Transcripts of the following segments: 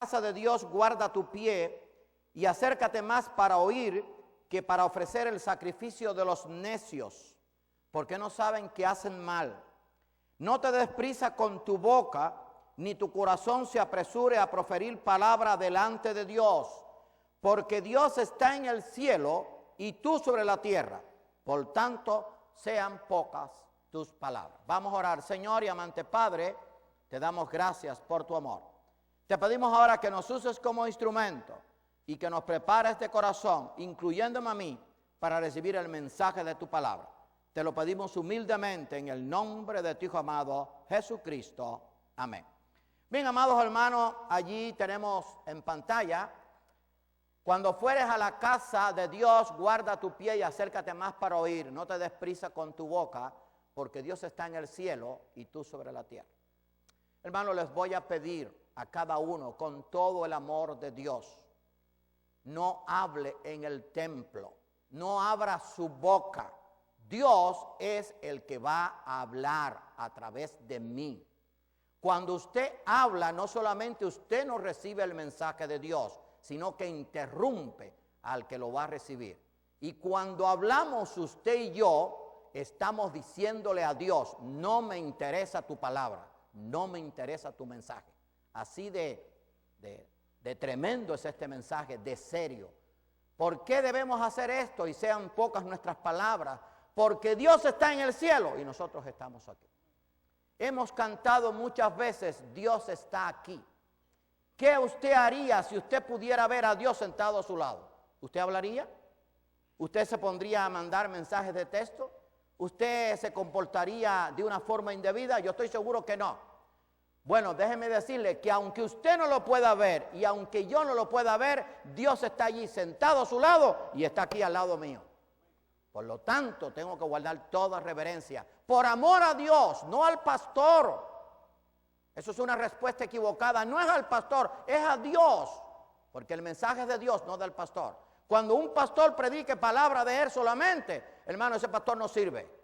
casa de Dios guarda tu pie y acércate más para oír que para ofrecer el sacrificio de los necios, porque no saben que hacen mal. No te des prisa con tu boca, ni tu corazón se apresure a proferir palabra delante de Dios, porque Dios está en el cielo y tú sobre la tierra. Por tanto, sean pocas tus palabras. Vamos a orar. Señor y amante Padre, te damos gracias por tu amor. Te pedimos ahora que nos uses como instrumento y que nos prepares de corazón, incluyéndome a mí, para recibir el mensaje de tu palabra. Te lo pedimos humildemente en el nombre de tu Hijo amado, Jesucristo. Amén. Bien, amados hermanos, allí tenemos en pantalla: cuando fueres a la casa de Dios, guarda tu pie y acércate más para oír. No te des prisa con tu boca, porque Dios está en el cielo y tú sobre la tierra. Hermanos, les voy a pedir a cada uno, con todo el amor de Dios, no hable en el templo, no abra su boca. Dios es el que va a hablar a través de mí. Cuando usted habla, no solamente usted no recibe el mensaje de Dios, sino que interrumpe al que lo va a recibir. Y cuando hablamos usted y yo, estamos diciéndole a Dios: no me interesa tu palabra, no me interesa tu mensaje. Así de tremendo es este mensaje, de serio. ¿Por qué debemos hacer esto y sean pocas nuestras palabras? Porque Dios está en el cielo y nosotros estamos aquí. Hemos cantado muchas veces: Dios está aquí. ¿Qué usted haría si usted pudiera ver a Dios sentado a su lado? ¿Usted hablaría? ¿Usted se pondría a mandar mensajes de texto? ¿Usted se comportaría de una forma indebida? Yo estoy seguro que no. Bueno, déjeme decirle que aunque usted no lo pueda ver y aunque yo no lo pueda ver, Dios está allí sentado a su lado y está aquí al lado mío. Por lo tanto, tengo que guardar toda reverencia. Por amor a Dios, no al pastor. Eso es una respuesta equivocada. No es al pastor, es a Dios. Porque el mensaje es de Dios, no del pastor. Cuando un pastor predique palabra de él solamente, hermano, ese pastor no sirve.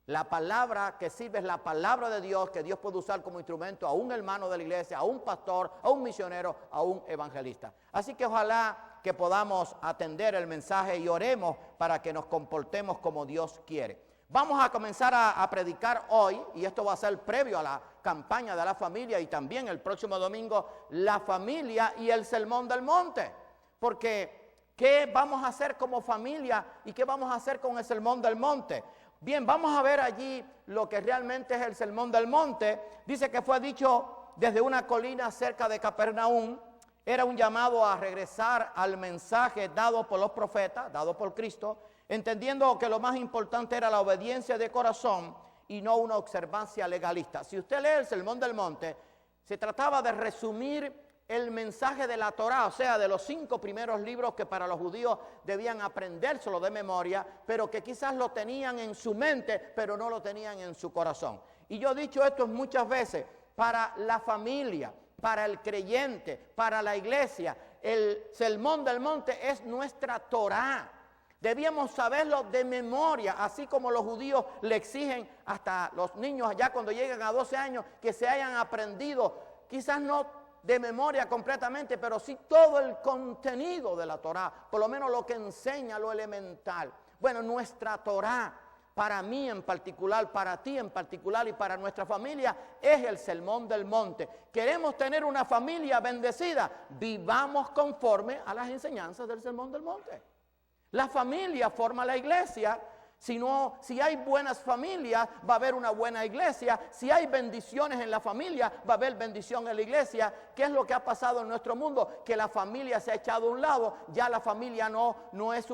La palabra que sirve es la palabra de Dios, que Dios puede usar como instrumento a un hermano de la iglesia, a un pastor, a un misionero, a un evangelista. Así que ojalá que podamos atender el mensaje y oremos para que nos comportemos como Dios quiere. Vamos a comenzar a predicar hoy, y esto va a ser previo a la campaña de la familia, y también el próximo domingo la familia y el sermón del monte. Porque ¿qué vamos a hacer como familia y qué vamos a hacer con el sermón del monte? Bien, vamos a ver allí lo que realmente es el sermón del monte. Dice que fue dicho desde una colina cerca de Capernaum. Era un llamado a regresar al mensaje dado por los profetas, dado por Cristo, entendiendo que lo más importante era la obediencia de corazón y no una observancia legalista. Si usted lee el sermón del monte, se trataba de resumir el mensaje de la Torá, o sea, de los 5 primeros libros que para los judíos debían aprendérselo de memoria, pero que quizás lo tenían en su mente, pero no lo tenían en su corazón. Y yo he dicho esto muchas veces: para la familia, para el creyente, para la iglesia, el sermón del monte es nuestra Torá. Debíamos saberlo de memoria, así como los judíos le exigen hasta los niños allá cuando llegan a 12 años que se hayan aprendido, quizás no de memoria completamente, pero sí todo el contenido de la Torá, por lo menos lo que enseña, lo elemental. Bueno, nuestra Torá, para mí en particular, para ti en particular y para nuestra familia, es el sermón del monte. Queremos tener una familia bendecida, vivamos conforme a las enseñanzas del sermón del monte. La familia forma la iglesia. Si hay buenas familias, va a haber una buena iglesia. Si hay bendiciones en la familia, va a haber bendición en la iglesia. ¿Qué es lo que ha pasado en nuestro mundo? Que la familia se ha echado a un lado. Ya la familia no es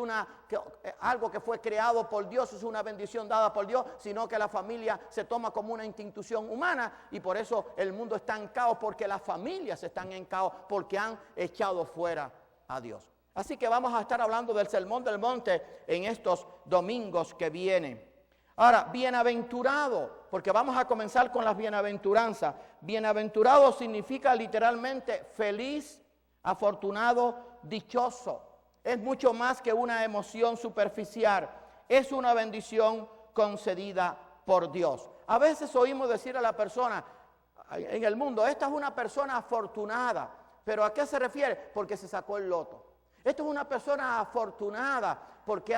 algo que fue creado por Dios, es una bendición dada por Dios, sino que la familia se toma como una institución humana, y por eso el mundo está en caos, porque las familias están en caos, porque han echado fuera a Dios. Así que vamos a estar hablando del sermón del monte en estos domingos que vienen. Ahora, bienaventurado, porque vamos a comenzar con las bienaventuranzas. Bienaventurado significa literalmente feliz, afortunado, dichoso. Es mucho más que una emoción superficial. Es una bendición concedida por Dios. A veces oímos decir a la persona en el mundo: esta es una persona afortunada. ¿Pero a qué se refiere? Porque se sacó el loto. Esto es una persona afortunada porque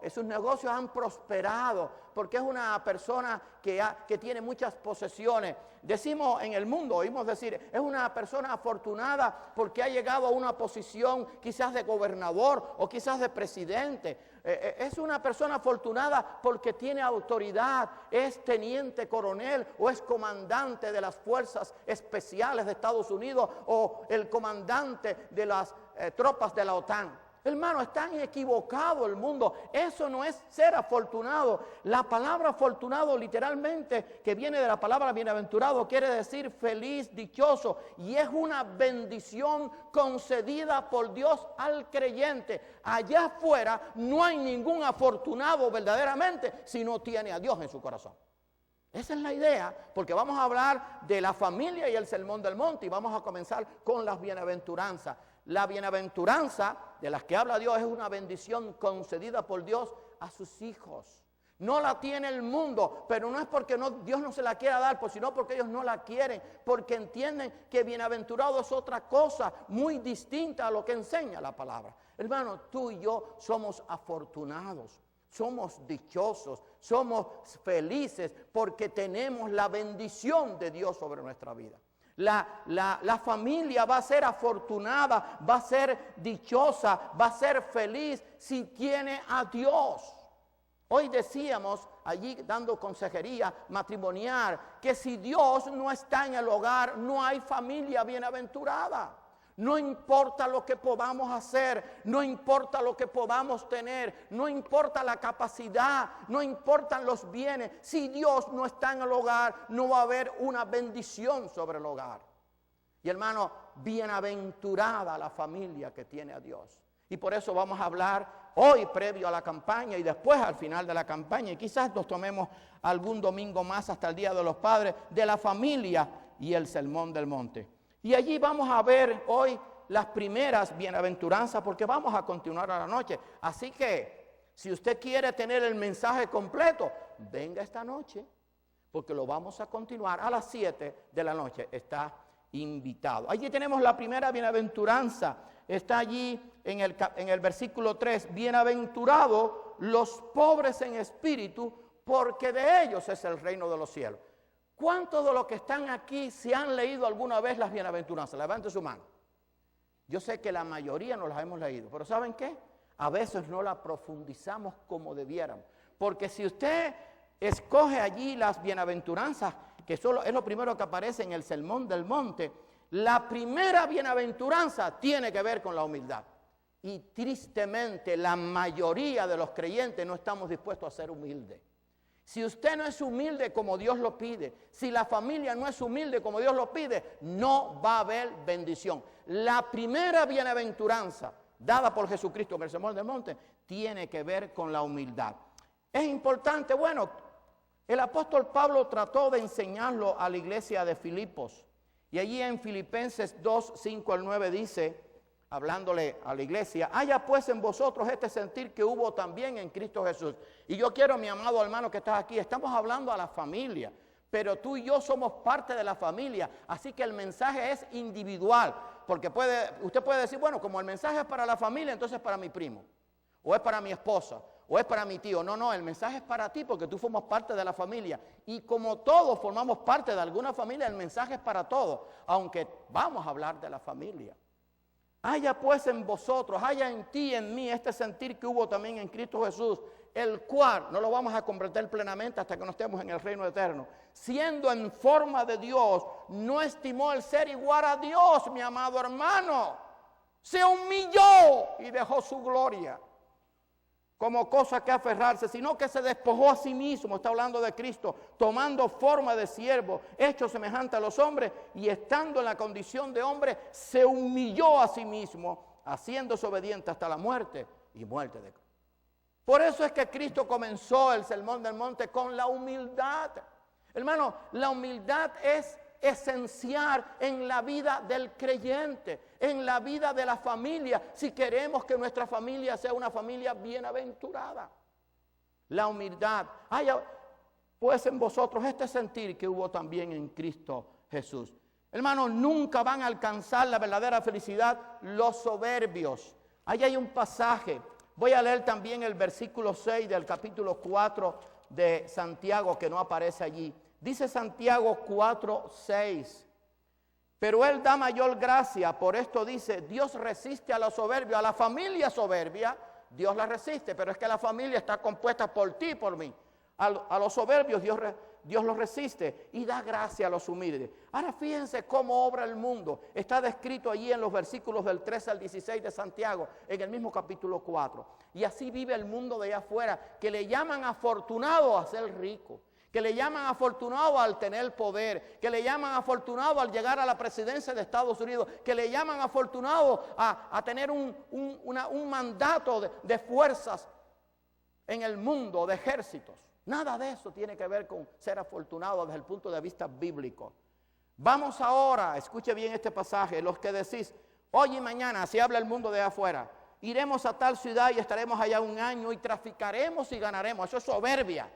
sus negocios han prosperado, porque es una persona que tiene muchas posesiones. Decimos en el mundo, oímos decir, es una persona afortunada porque ha llegado a una posición quizás de gobernador o quizás de presidente. Es una persona afortunada porque tiene autoridad, es teniente coronel o es comandante de las fuerzas especiales de Estados Unidos o el comandante de las tropas de la OTAN. Hermano, está equivocado el mundo. Eso no es ser afortunado. La palabra afortunado literalmente, que viene de la palabra bienaventurado, quiere decir feliz, dichoso. Y es una bendición concedida por Dios al creyente. Allá afuera no hay ningún afortunado verdaderamente si no tiene a Dios en su corazón. Esa es la idea, porque vamos a hablar de la familia y el sermón del monte y vamos a comenzar con las bienaventuranzas. La bienaventuranza de las que habla Dios es una bendición concedida por Dios a sus hijos. No la tiene el mundo, pero no es porque Dios no se la quiera dar, sino porque ellos no la quieren, porque entienden que bienaventurado es otra cosa muy distinta a lo que enseña la palabra. Hermano, tú y yo somos afortunados, somos dichosos, somos felices porque tenemos la bendición de Dios sobre nuestra vida. La familia va a ser afortunada, va a ser dichosa, va a ser feliz si tiene a Dios. Hoy decíamos allí dando consejería matrimonial que si Dios no está en el hogar, no hay familia bienaventurada. No importa lo que podamos hacer, no importa lo que podamos tener, no importa la capacidad, no importan los bienes. Si Dios no está en el hogar, no va a haber una bendición sobre el hogar. Y hermano, bienaventurada la familia que tiene a Dios. Y por eso vamos a hablar hoy previo a la campaña y después al final de la campaña. Y quizás nos tomemos algún domingo más hasta el Día de los Padres de la familia y el sermón del monte. Y allí vamos a ver hoy las primeras bienaventuranzas porque vamos a continuar a la noche. Así que si usted quiere tener el mensaje completo, venga esta noche porque lo vamos a continuar a las 7 de la noche. Está invitado. Allí tenemos la primera bienaventuranza. Está allí en el versículo 3. Bienaventurados los pobres en espíritu porque de ellos es el reino de los cielos. ¿Cuántos de los que están aquí se han leído alguna vez las bienaventuranzas? Levante su mano. Yo sé que la mayoría no las hemos leído, pero ¿saben qué? A veces no las profundizamos como debiéramos. Porque si usted escoge allí las bienaventuranzas, que solo es lo primero que aparece en el sermón del monte, la primera bienaventuranza tiene que ver con la humildad. Y tristemente la mayoría de los creyentes no estamos dispuestos a ser humildes. Si usted no es humilde como Dios lo pide, si la familia no es humilde como Dios lo pide, no va a haber bendición. La primera bienaventuranza dada por Jesucristo en el sermón del monte tiene que ver con la humildad. Es importante, bueno, el apóstol Pablo trató de enseñarlo a la iglesia de Filipos. Y allí en Filipenses 2, 5 al 9 dice, hablándole a la iglesia, haya pues en vosotros este sentir que hubo también en Cristo Jesús. Y yo quiero, mi amado hermano que estás aquí, estamos hablando a la familia, pero tú y yo somos parte de la familia, así que el mensaje es individual, porque usted puede decir, bueno, como el mensaje es para la familia, entonces es para mi primo, o es para mi esposa, o es para mi tío. No, el mensaje es para ti porque tú formas parte de la familia. Y como todos formamos parte de alguna familia, el mensaje es para todos, aunque vamos a hablar de la familia. Haya pues en vosotros, haya en ti y en mí este sentir que hubo también en Cristo Jesús, el cual no lo vamos a comprender plenamente hasta que no estemos en el reino eterno. Siendo en forma de Dios, no estimó el ser igual a Dios, mi amado hermano. Se humilló y dejó su gloria como cosa que aferrarse, sino que se despojó a sí mismo, está hablando de Cristo, tomando forma de siervo, hecho semejante a los hombres, y estando en la condición de hombre, se humilló a sí mismo, haciéndose obediente hasta la muerte y muerte de cruz. Por eso es que Cristo comenzó el sermón del monte con la humildad. Hermano, la humildad es esencial en la vida del creyente, en la vida de la familia, si queremos que nuestra familia sea una familia bienaventurada. La humildad. Haya pues en vosotros este sentir que hubo también en Cristo Jesús. Hermano, nunca van a alcanzar la verdadera felicidad los soberbios. Ahí hay un pasaje. Voy a leer también el versículo 6 del capítulo 4 de Santiago, que no aparece allí. Dice Santiago 4:6. Pero Él da mayor gracia, por esto dice, Dios resiste a los soberbios, a la familia soberbia, Dios la resiste, pero es que la familia está compuesta por ti y por mí. A los soberbios Dios los resiste y da gracia a los humildes. Ahora fíjense cómo obra el mundo. Está descrito allí en los versículos del 13 al 16 de Santiago, en el mismo capítulo 4. Y así vive el mundo de allá afuera, que le llaman afortunado a ser rico, que le llaman afortunado al tener poder, que le llaman afortunado al llegar a la presidencia de Estados Unidos, que le llaman afortunado a tener un mandato de fuerzas en el mundo, de ejércitos. Nada de eso tiene que ver con ser afortunado desde el punto de vista bíblico. Vamos ahora, escuche bien este pasaje, los que decís, hoy y mañana, así habla el mundo de afuera, iremos a tal ciudad y estaremos allá un año y traficaremos y ganaremos. Eso es soberbia,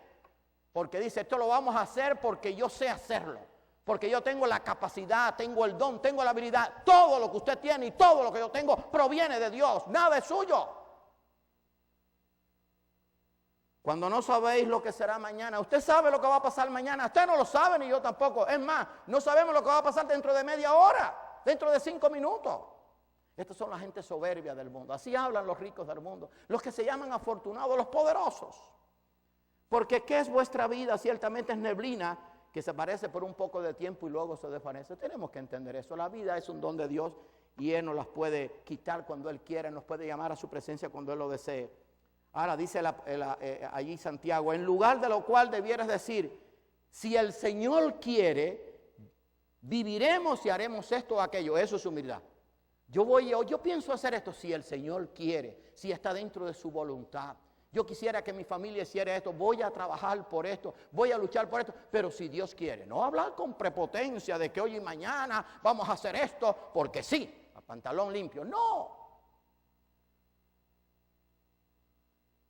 porque dice, esto lo vamos a hacer porque yo sé hacerlo, porque yo tengo la capacidad, tengo el don, tengo la habilidad. Todo lo que usted tiene y todo lo que yo tengo proviene de Dios, nada es suyo. Cuando no sabéis lo que será mañana, usted sabe lo que va a pasar mañana, usted no lo sabe ni yo tampoco. Es más, no sabemos lo que va a pasar dentro de media hora, dentro de 5 minutos. Estas son la gente soberbia del mundo, así hablan los ricos del mundo, los que se llaman afortunados, los poderosos. Porque ¿qué es vuestra vida? Ciertamente es neblina que se aparece por un poco de tiempo y luego se desvanece. Tenemos que entender eso, la vida es un don de Dios y Él nos las puede quitar cuando Él quiera, nos puede llamar a su presencia cuando Él lo desee. Ahora dice allí Santiago, en lugar de lo cual debieras decir, si el Señor quiere, viviremos y haremos esto o aquello. Eso es humildad. Yo pienso hacer esto si el Señor quiere, si está dentro de su voluntad. Yo quisiera que mi familia hiciera esto, voy a trabajar por esto, voy a luchar por esto, pero si Dios quiere, no hablar con prepotencia de que hoy y mañana vamos a hacer esto porque sí, a pantalón limpio, no.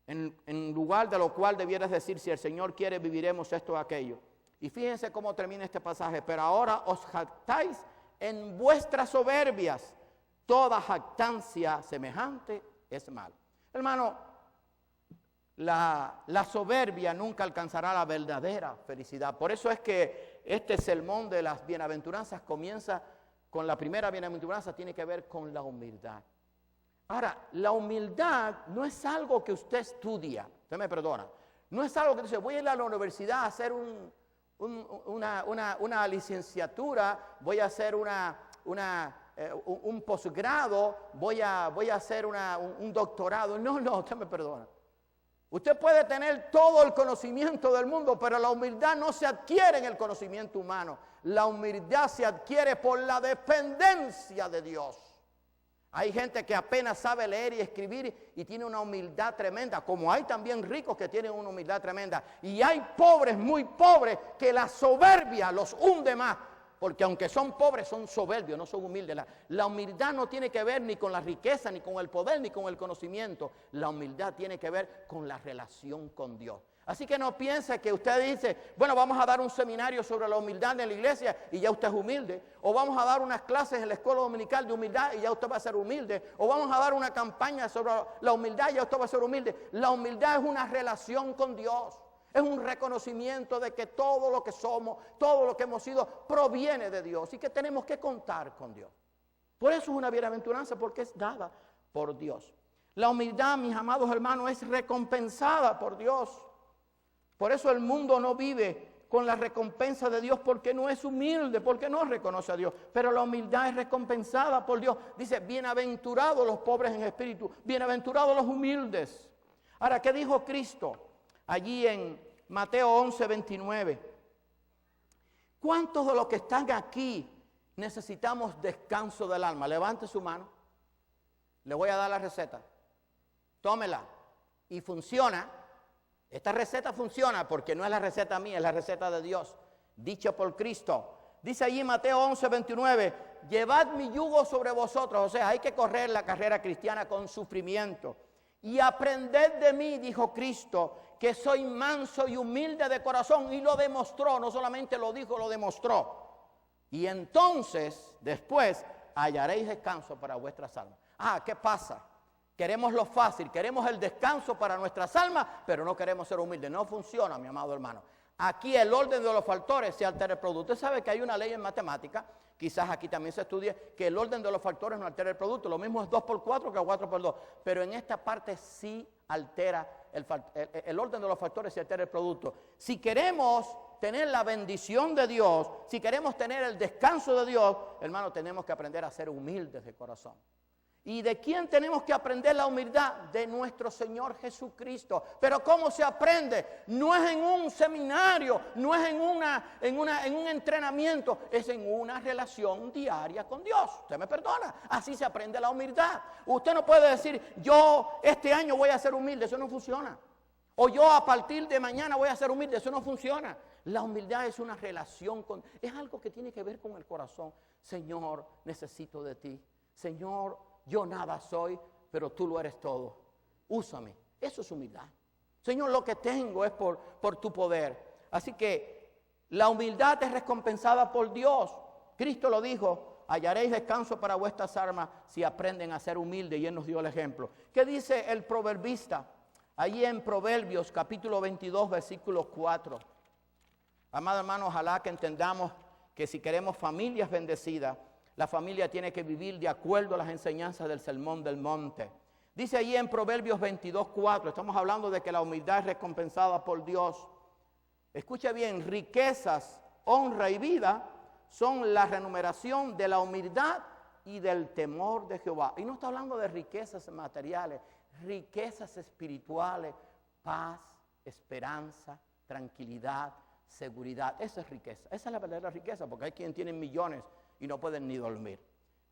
En lugar de lo cual debieras decir, si el Señor quiere, viviremos esto o aquello. Y fíjense cómo termina este pasaje. Pero ahora os jactáis en vuestras soberbias. Toda jactancia semejante es mal. Hermano, la soberbia nunca alcanzará la verdadera felicidad. Por eso es que este sermón de las bienaventuranzas comienza con la primera bienaventuranza, tiene que ver con la humildad. Ahora, la humildad no es algo que usted estudia, usted me perdona, no es algo que dice, voy a ir a la universidad a hacer una licenciatura, voy a hacer un posgrado, voy a hacer un doctorado. No, usted me perdona. Usted puede tener todo el conocimiento del mundo, pero la humildad no se adquiere en el conocimiento humano. La humildad se adquiere por la dependencia de Dios. Hay gente que apenas sabe leer y escribir y tiene una humildad tremenda, como hay también ricos que tienen una humildad tremenda. Y hay pobres, muy pobres, que la soberbia los hunde más, porque aunque son pobres, son soberbios, no son humildes. La humildad no tiene que ver ni con la riqueza, ni con el poder, ni con el conocimiento. La humildad tiene que ver con la relación con Dios. Así que no piense que usted dice, bueno, vamos a dar un seminario sobre la humildad en la iglesia y ya usted es humilde. O vamos a dar unas clases en la escuela dominical de humildad y ya usted va a ser humilde. O vamos a dar una campaña sobre la humildad y ya usted va a ser humilde. La humildad es una relación con Dios. Es un reconocimiento de que todo lo que somos, todo lo que hemos sido, proviene de Dios y que tenemos que contar con Dios. Por eso es una bienaventuranza, porque es dada por Dios. La humildad, mis amados hermanos, es recompensada por Dios. Por eso el mundo no vive con la recompensa de Dios, porque no es humilde, porque no reconoce a Dios. Pero la humildad es recompensada por Dios. Dice, bienaventurados los pobres en espíritu, bienaventurados los humildes. Ahora, ¿qué dijo Cristo allí en Mateo 11:29? ¿Cuántos de los que están aquí necesitamos descanso del alma? Levante su mano. Le voy a dar la receta. Tómela. Y funciona. Esta receta funciona porque no es la receta mía, es la receta de Dios, dicha por Cristo. Dice allí Mateo 11:29, llevad mi yugo sobre vosotros. O sea, hay que correr la carrera cristiana con sufrimiento. Y aprended de mí, dijo Cristo, que soy manso y humilde de corazón. Y lo demostró, no solamente lo dijo, lo demostró. Y entonces, después, hallaréis descanso para vuestras almas. ¿Qué pasa? Queremos lo fácil, queremos el descanso para nuestras almas, pero no queremos ser humildes. No funciona, mi amado hermano. Aquí el orden de los factores se altera el producto. Usted sabe que hay una ley en matemática, quizás aquí también se estudie, que el orden de los factores no altera el producto. Lo mismo es 2 por 4 que 4 por 2. Pero en esta parte sí altera el orden de los factores, se altera el producto. Si queremos tener la bendición de Dios, si queremos tener el descanso de Dios, hermano, tenemos que aprender a ser humildes de corazón. ¿Y de quién tenemos que aprender la humildad? De nuestro Señor Jesucristo. Pero ¿cómo se aprende? No es en un seminario, no es en un entrenamiento, es en una relación diaria con Dios. Usted me perdona, así se aprende la humildad. Usted no puede decir, yo este año voy a ser humilde, eso no funciona. O yo a partir de mañana voy a ser humilde, eso no funciona. La humildad es una relación es algo que tiene que ver con el corazón. Señor, necesito de ti. Señor, yo nada soy, pero tú lo eres todo. Úsame. Eso es humildad. Señor, lo que tengo es por tu poder. Así que la humildad es recompensada por Dios. Cristo lo dijo, hallaréis descanso para vuestras almas si aprenden a ser humildes, y Él nos dio el ejemplo. ¿Qué dice el proverbista? Allí en Proverbios capítulo 22, versículo 4. Amado hermano, ojalá que entendamos que si queremos familias bendecidas, la familia tiene que vivir de acuerdo a las enseñanzas del Sermón del Monte. Dice allí en Proverbios 22, 4, estamos hablando de que la humildad es recompensada por Dios. Escuche bien, riquezas, honra y vida son la remuneración de la humildad y del temor de Jehová. Y no está hablando de riquezas materiales, riquezas espirituales, paz, esperanza, tranquilidad, seguridad. Esa es riqueza, esa es la verdadera riqueza, porque hay quien tiene millones y no pueden ni dormir.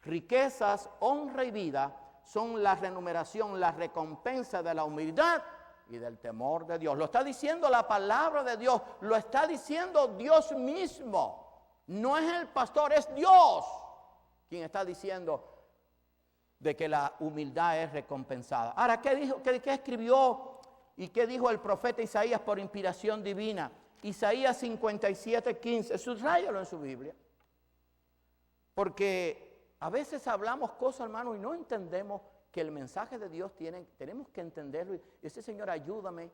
Riquezas, honra y vida son la remuneración, la recompensa de la humildad y del temor de Dios. Lo está diciendo la palabra de Dios, lo está diciendo Dios mismo. No es el pastor, es Dios quien está diciendo de que la humildad es recompensada. Ahora, ¿qué dijo? ¿Qué escribió y qué dijo el profeta Isaías por inspiración divina? Isaías 57:15, subráyalo en su Biblia. Porque a veces hablamos cosas, hermano, y no entendemos que el mensaje de Dios tenemos que entenderlo. Y ese Señor, ayúdame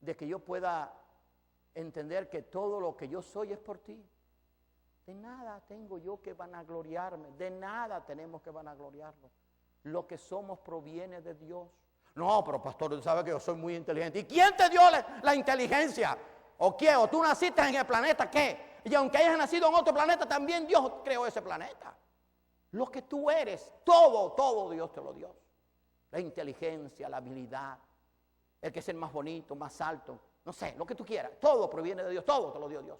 de que yo pueda entender que todo lo que yo soy es por ti. De nada tengo yo que vanagloriarme, de nada tenemos que vanagloriarnos. Lo que somos proviene de Dios. No, pero pastor, tú sabes que yo soy muy inteligente. ¿Y quién te dio la inteligencia? ¿O qué? ¿O tú naciste en el planeta qué? Y aunque hayas nacido en otro planeta, también Dios creó ese planeta. Lo que tú eres, todo Dios te lo dio. La inteligencia, la habilidad, el que es el más bonito, más alto, no sé, lo que tú quieras. Todo proviene de Dios, todo te lo dio Dios.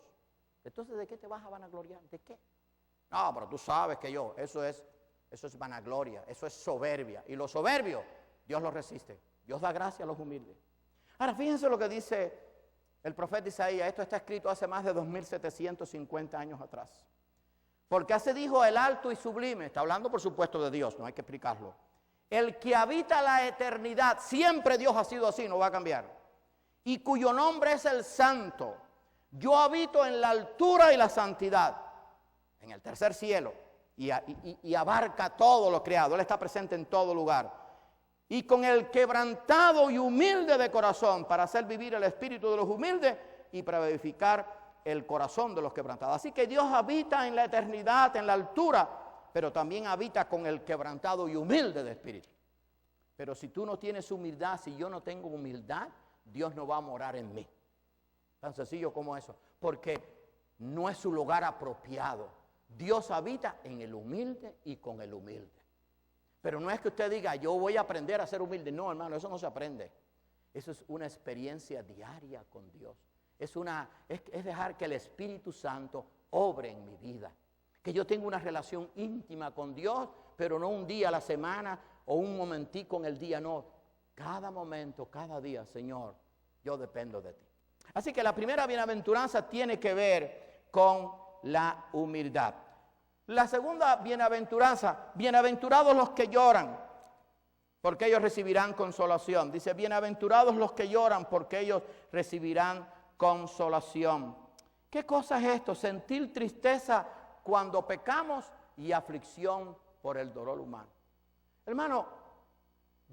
Entonces, ¿de qué te vas a vanagloriar? ¿De qué? No, pero tú sabes que eso es vanagloria, eso es soberbia. Y lo soberbio, Dios lo resiste. Dios da gracia a los humildes. Ahora, fíjense lo que dice el profeta Isaías. Esto está escrito hace más de 2750 años atrás. Porque así dijo el alto y sublime. Está hablando, por supuesto, de Dios, no hay que explicarlo. El que habita la eternidad, siempre Dios ha sido así, no va a cambiar. Y cuyo nombre es el Santo. Yo habito en la altura y la santidad, en el tercer cielo, y abarca todo lo creado. Él está presente en todo lugar. Y con el quebrantado y humilde de corazón, para hacer vivir el espíritu de los humildes y para vivificar el corazón de los quebrantados. Así que Dios habita en la eternidad, en la altura, pero también habita con el quebrantado y humilde de espíritu. Pero si tú no tienes humildad, si yo no tengo humildad, Dios no va a morar en mí. Tan sencillo como eso, porque no es su lugar apropiado. Dios habita en el humilde y con el humilde. Pero no es que usted diga, yo voy a aprender a ser humilde. No, hermano, eso no se aprende. Eso es una experiencia diaria con Dios. Es dejar que el Espíritu Santo obre en mi vida. Que yo tenga una relación íntima con Dios, pero no un día a la semana o un momentico en el día, no. Cada momento, cada día, Señor, yo dependo de ti. Así que la primera bienaventuranza tiene que ver con la humildad. La segunda bienaventuranza, bienaventurados los que lloran, porque ellos recibirán consolación. Dice, bienaventurados los que lloran, porque ellos recibirán consolación. ¿Qué cosa es esto? Sentir tristeza cuando pecamos y aflicción por el dolor humano. Hermano,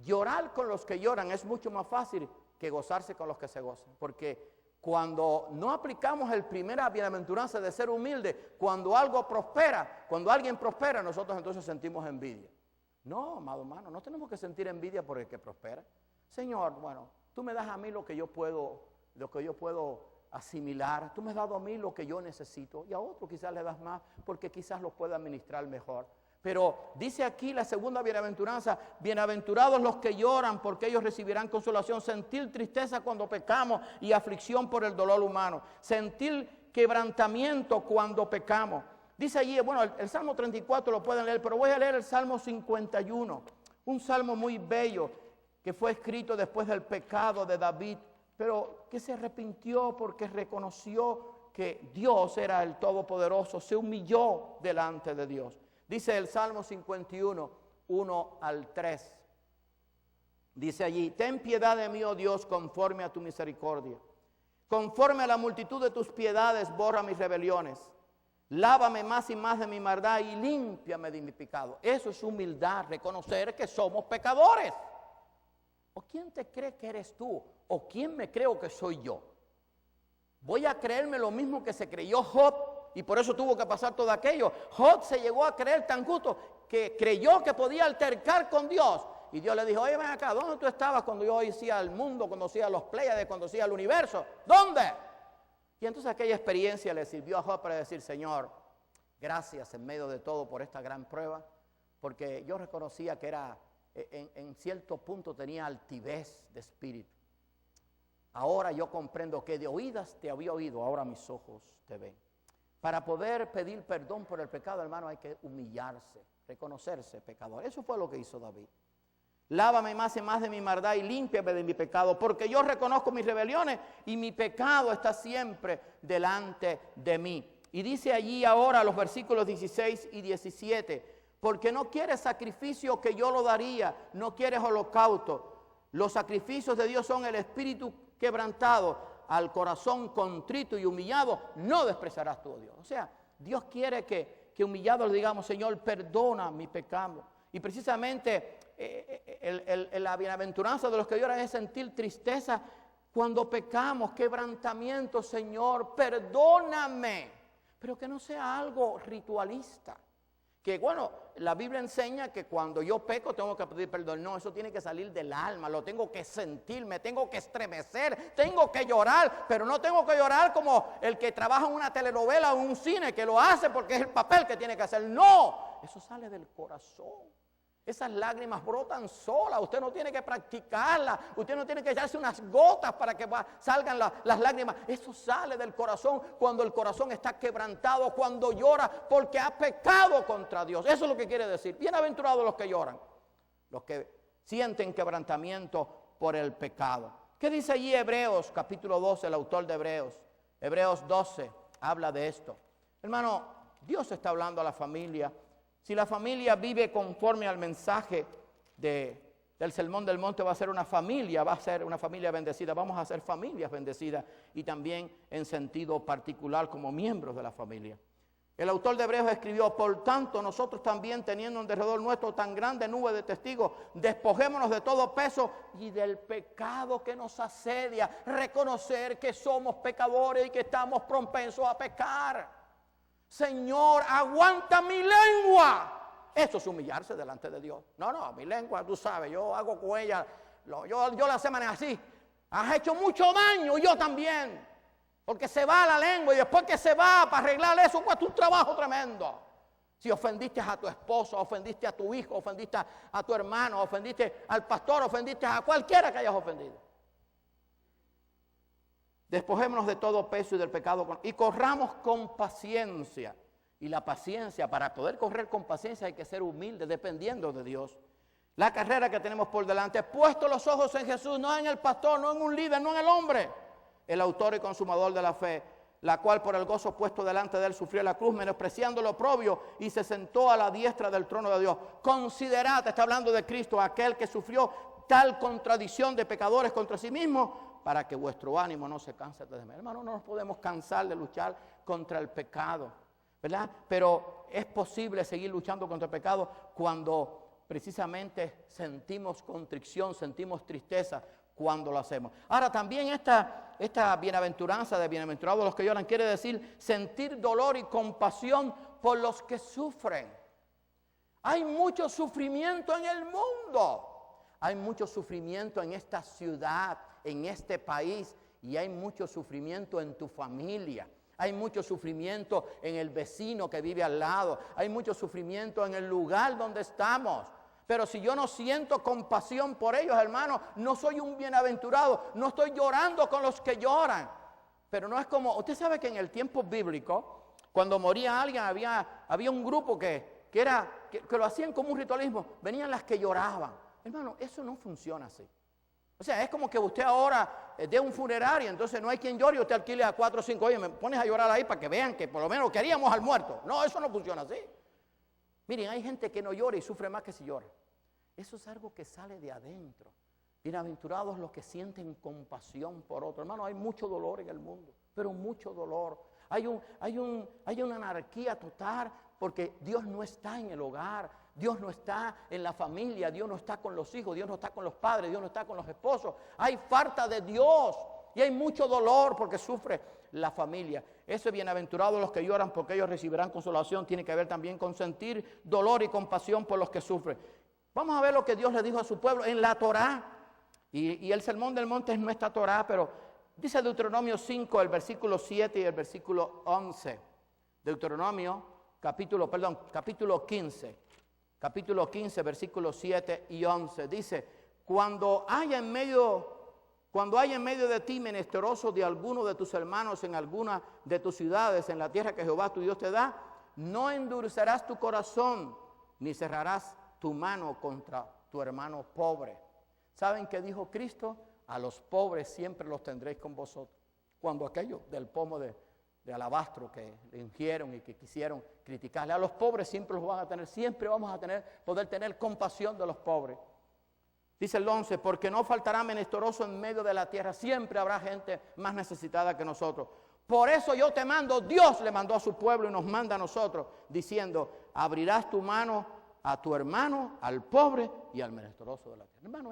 llorar con los que lloran es mucho más fácil que gozarse con los que se gozan, porque cuando no aplicamos el primera bienaventuranza de ser humilde, cuando algo prospera, cuando alguien prospera, nosotros entonces sentimos envidia. No, amado hermano, no tenemos que sentir envidia por el que prospera. Señor, bueno, tú me das a mí lo que yo puedo asimilar, tú me has dado a mí lo que yo necesito, y a otro quizás le das más, porque quizás lo pueda administrar mejor. Pero dice aquí la segunda bienaventuranza: bienaventurados los que lloran, porque ellos recibirán consolación. Sentir tristeza cuando pecamos y aflicción por el dolor humano. Sentir quebrantamiento cuando pecamos. Dice allí, bueno, el Salmo 34 lo pueden leer, pero voy a leer el Salmo 51. Un salmo muy bello que fue escrito después del pecado de David, pero que se arrepintió porque reconoció que Dios era el Todopoderoso, se humilló delante de Dios. Dice el Salmo 51, 1 al 3. Dice allí: ten piedad de mí, oh Dios, conforme a tu misericordia. Conforme a la multitud de tus piedades, borra mis rebeliones. Lávame más y más de mi maldad y límpiame de mi pecado. Eso es humildad, reconocer que somos pecadores. ¿O quién te cree que eres tú? ¿O quién me creo que soy yo? Voy a creerme lo mismo que se creyó Job, y por eso tuvo que pasar todo aquello. Job se llegó a creer tan justo que creyó que podía altercar con Dios. Y Dios le dijo: oye, ven acá, ¿dónde tú estabas cuando yo hacía el mundo, cuando hacía los Pléyades, cuando hacía el universo? ¿Dónde? Y entonces aquella experiencia le sirvió a Job para decir: Señor, gracias en medio de todo por esta gran prueba, porque yo reconocía que era, en cierto punto tenía altivez de espíritu. Ahora yo comprendo que de oídas te había oído, ahora mis ojos te ven. Para poder pedir perdón por el pecado, hermano, hay que humillarse, reconocerse pecador. Eso fue lo que hizo David. Lávame más y más de mi maldad y límpiame de mi pecado, porque yo reconozco mis rebeliones y mi pecado está siempre delante de mí. Y dice allí ahora los versículos 16 y 17, porque no quieres sacrificio que yo lo daría, no quieres holocausto. Los sacrificios de Dios son el espíritu quebrantado, al corazón contrito y humillado no despreciarás tú, oh Dios. O sea, Dios quiere que humillados le digamos: Señor, perdona mi pecado. Y precisamente la bienaventuranza de los que lloran es sentir tristeza cuando pecamos, quebrantamiento. Señor, perdóname, pero que no sea algo ritualista. Que bueno, la Biblia enseña que cuando yo peco tengo que pedir perdón. No, eso tiene que salir del alma, lo tengo que sentir, me tengo que estremecer, tengo que llorar, pero no tengo que llorar como el que trabaja en una telenovela o en un cine, que lo hace porque es el papel que tiene que hacer. No, eso sale del corazón. Esas lágrimas brotan solas, usted no tiene que practicarlas, usted no tiene que echarse unas gotas para que salgan las lágrimas. Eso sale del corazón cuando el corazón está quebrantado, cuando llora porque ha pecado contra Dios. Eso es lo que quiere decir. Bienaventurados los que lloran, los que sienten quebrantamiento por el pecado. ¿Qué dice allí Hebreos capítulo 12, el autor de Hebreos? Hebreos 12 habla de esto. Hermano, Dios está hablando a la familia. Si la familia vive conforme al mensaje del Sermón del Monte, va a ser una familia bendecida. Vamos a ser familias bendecidas y también en sentido particular como miembros de la familia. El autor de Hebreos escribió: por tanto, nosotros también, teniendo en derredor nuestro tan grande nube de testigos, despojémonos de todo peso y del pecado que nos asedia. Reconocer que somos pecadores y que estamos propensos a pecar. Señor, aguanta mi lengua. Eso es humillarse delante de Dios. No, mi lengua, tú sabes, yo hago con ella, yo la semana así. Has hecho mucho daño, y yo también. Porque se va la lengua y después que se va para arreglar eso, cuesta un trabajo tremendo. Si ofendiste a tu esposo, ofendiste a tu hijo, ofendiste a tu hermano, ofendiste al pastor, ofendiste a cualquiera que hayas ofendido. Despojémonos de todo peso y del pecado y corramos con paciencia. Y la paciencia, para poder correr con paciencia hay que ser humilde, dependiendo de Dios. La carrera que tenemos por delante, puesto los ojos en Jesús, no en el pastor, no en un líder, no en el hombre. El autor y consumador de la fe, la cual por el gozo puesto delante de él sufrió la cruz, menospreciando lo oprobio, y se sentó a la diestra del trono de Dios. Considerad, está hablando de Cristo, aquel que sufrió tal contradicción de pecadores contra sí mismo, para que vuestro ánimo no se canse de temer. Hermano, no nos podemos cansar de luchar contra el pecado. ¿verdad? Pero es posible seguir luchando contra el pecado cuando precisamente sentimos contrición, sentimos tristeza cuando lo hacemos. Ahora también esta bienaventuranza de bienaventurados los que lloran quiere decir sentir dolor y compasión por los que sufren. Hay mucho sufrimiento en el mundo. Hay mucho sufrimiento en esta ciudad, en este país, y hay mucho sufrimiento en tu familia. Hay mucho sufrimiento en el vecino que vive al lado. Hay mucho sufrimiento en el lugar donde estamos. Pero si yo no siento compasión por ellos, hermanos, no soy un bienaventurado. No estoy llorando con los que lloran. Pero no es como, usted sabe que en el tiempo bíblico, cuando moría alguien, había un grupo que lo hacían como un ritualismo. Venían las que lloraban. Hermano, eso no funciona así. O sea, es como que usted ahora dé un funerario, entonces no hay quien llore y usted alquile a 4 o 5. Oye, me pones a llorar ahí para que vean que por lo menos queríamos al muerto. No, eso no funciona así. Miren, hay gente que no llora y sufre más que si llora. Eso es algo que sale de adentro. Bienaventurados los que sienten compasión por otro. Hermano, hay mucho dolor en el mundo, pero mucho dolor. Hay una anarquía total porque Dios no está en el hogar. Dios no está en la familia, Dios no está con los hijos, Dios no está con los padres, Dios no está con los esposos. Hay falta de Dios y hay mucho dolor porque sufre la familia. Eso es bienaventurado los que lloran porque ellos recibirán consolación. Tiene que ver también con sentir dolor y compasión por los que sufren. Vamos a ver lo que Dios le dijo a su pueblo en la Torá. Y el sermón del monte es nuestra Torá, pero dice Deuteronomio 5, el versículo 7 y el versículo 11. Deuteronomio capítulo 15. Capítulo 15, versículos 7 y 11. Dice, cuando haya en medio de ti menesteroso de alguno de tus hermanos en alguna de tus ciudades, en la tierra que Jehová tu Dios te da, no endurecerás tu corazón, ni cerrarás tu mano contra tu hermano pobre. ¿Saben qué dijo Cristo? A los pobres siempre los tendréis con vosotros. Cuando aquellos del pomo de alabastro que le ungieron y que quisieron criticarle, a los pobres siempre los van a tener, siempre vamos a poder tener compasión de los pobres. Dice el 11, porque no faltará menesteroso en medio de la tierra, siempre habrá gente más necesitada que nosotros. Por eso yo te mando, Dios le mandó a su pueblo y nos manda a nosotros, diciendo, abrirás tu mano a tu hermano, al pobre y al menesteroso de la tierra. Hermano,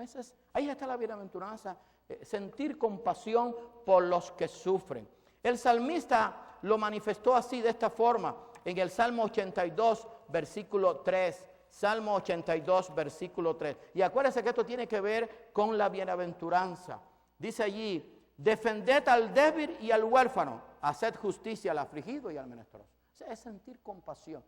ahí está la bienaventuranza, sentir compasión por los que sufren. El salmista lo manifestó así, de esta forma, en el Salmo 82, versículo 3. Salmo 82, versículo 3. Y acuérdense que esto tiene que ver con la bienaventuranza. Dice allí, defended al débil y al huérfano, haced justicia al afligido y al menesteroso. O sea, es sentir compasión.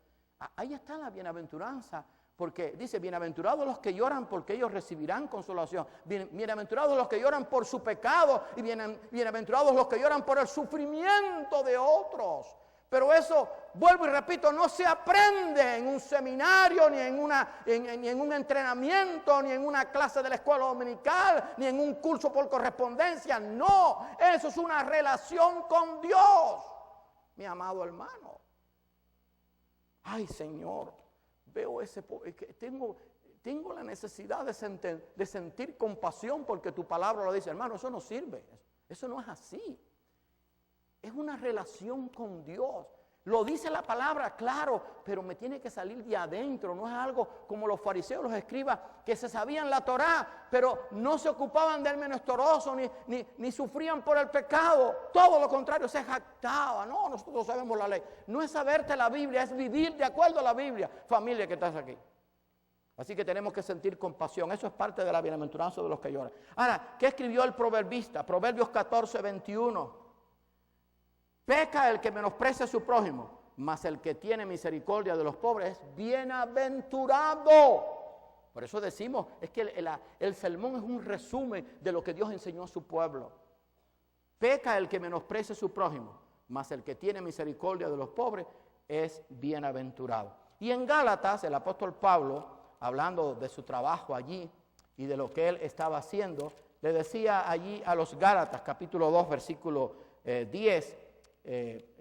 Ahí está la bienaventuranza. Porque dice, bienaventurados los que lloran porque ellos recibirán consolación. Bienaventurados los que lloran por su pecado y bienaventurados los que lloran por el sufrimiento de otros. Pero eso, vuelvo y repito, no se aprende en un seminario, ni en un entrenamiento, ni en una clase de la escuela dominical, ni en un curso por correspondencia. No, eso es una relación con Dios, mi amado hermano. Ay, Señor. Veo tengo la necesidad de sentir compasión porque tu palabra lo dice. Hermano, eso no sirve. Eso no es así. Es una relación con Dios. Lo dice la palabra, claro, pero me tiene que salir de adentro. No es algo como los fariseos, los escribas, que se sabían la Torá, pero no se ocupaban del menesteroso, ni sufrían por el pecado. Todo lo contrario, se jactaban. No, nosotros sabemos la ley. No es saberte la Biblia, es vivir de acuerdo a la Biblia. Familia que estás aquí. Así que tenemos que sentir compasión. Eso es parte de la bienaventuranza de los que lloran. Ahora, ¿qué escribió el proverbista? Proverbios 14, 21. Peca el que menosprecia a su prójimo, mas el que tiene misericordia de los pobres es bienaventurado. Por eso decimos, es que el sermón es un resumen de lo que Dios enseñó a su pueblo. Peca el que menosprecia a su prójimo, mas el que tiene misericordia de los pobres es bienaventurado. Y en Gálatas, el apóstol Pablo, hablando de su trabajo allí y de lo que él estaba haciendo, le decía allí a los Gálatas, capítulo 2, versículo 10,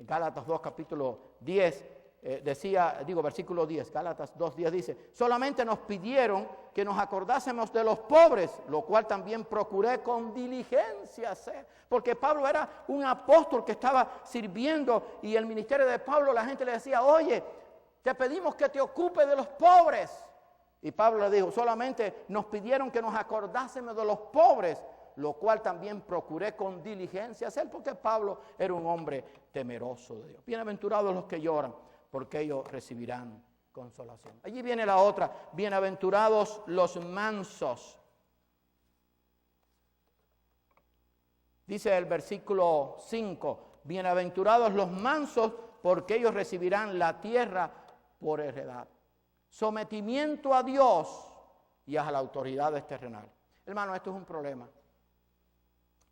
Gálatas 2, capítulo 10, versículo 10, Gálatas 2:10 dice, solamente nos pidieron que nos acordásemos de los pobres, lo cual también procuré con diligencia hacer. Porque Pablo era un apóstol que estaba sirviendo y el ministerio de Pablo, la gente le decía, oye, te pedimos que te ocupes de los pobres. Y Pablo le dijo, solamente nos pidieron que nos acordásemos de los pobres, lo cual también procuré con diligencia hacer, porque Pablo era un hombre temeroso de Dios. Bienaventurados los que lloran, porque ellos recibirán consolación. Allí viene la otra, bienaventurados los mansos. Dice el versículo 5, bienaventurados los mansos, porque ellos recibirán la tierra por heredad. Sometimiento a Dios y a las autoridades terrenales. Hermano, esto es un problema.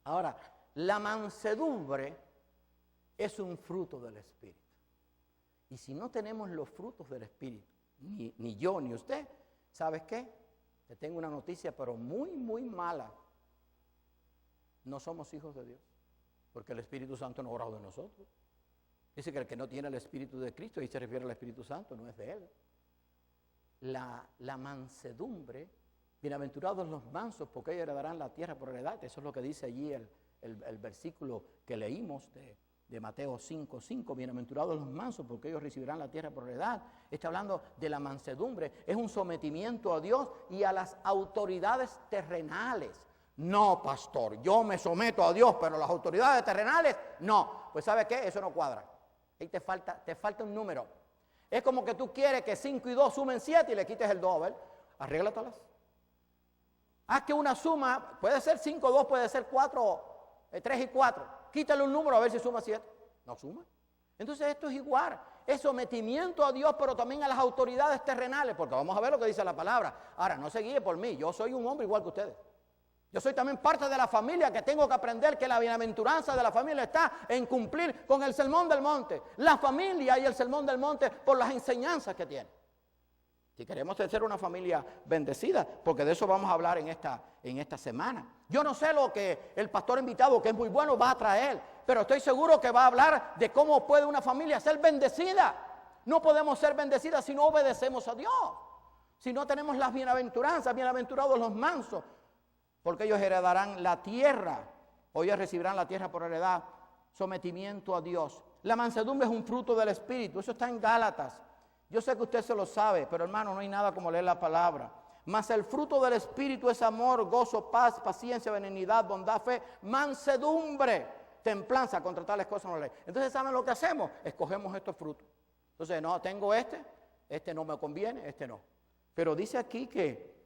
Ahora, la mansedumbre es un fruto del Espíritu. Y si no tenemos los frutos del Espíritu, ni yo ni usted, ¿sabes qué? Te tengo una noticia, pero muy, muy mala. No somos hijos de Dios, porque el Espíritu Santo no ha orado de nosotros. Dice que el que no tiene el Espíritu de Cristo, y se refiere al Espíritu Santo, no es de Él. La mansedumbre, bienaventurados los mansos, porque ellos heredarán la tierra por heredad. Eso es lo que dice allí el versículo que leímos de Mateo 5:5. Bienaventurados los mansos, porque ellos recibirán la tierra por heredad. Está hablando de la mansedumbre. Es un sometimiento a Dios y a las autoridades terrenales. No, pastor, yo me someto a Dios, pero las autoridades terrenales, no. Pues ¿sabe qué? Eso no cuadra. Ahí te falta un número. Es como que tú quieres que 5 y 2 sumen 7 y le quites el 2, ¿verdad? Arréglatelas. Haz que una suma, puede ser 5, 2, puede ser 4, 3 y 4. Quítale un número a ver si suma 7. No suma. Entonces esto es igual. Es sometimiento a Dios, pero también a las autoridades terrenales, porque vamos a ver lo que dice la palabra. Ahora, no se guíe por mí, yo soy un hombre igual que ustedes. Yo soy también parte de la familia que tengo que aprender que la bienaventuranza de la familia está en cumplir con el sermón del monte. La familia y el sermón del monte por las enseñanzas que tiene. Si queremos ser una familia bendecida, porque de eso vamos a hablar en esta semana. Yo no sé lo que el pastor invitado, que es muy bueno, va a traer, pero estoy seguro que va a hablar de cómo puede una familia ser bendecida. No podemos ser bendecidas si no obedecemos a Dios. Si no tenemos las bienaventuranzas, bienaventurados los mansos, porque ellos heredarán la tierra, o ellos recibirán la tierra por heredad. Sometimiento a Dios. La mansedumbre es un fruto del Espíritu, eso está en Gálatas. Yo sé que usted se lo sabe, pero hermano, no hay nada como leer la palabra. Mas el fruto del Espíritu es amor, gozo, paz, paciencia, benignidad, bondad, fe, mansedumbre, templanza. Contra tales cosas no ley. Entonces, ¿saben lo que hacemos? Escogemos estos frutos. Entonces, no, tengo este no me conviene, este no. Pero dice aquí que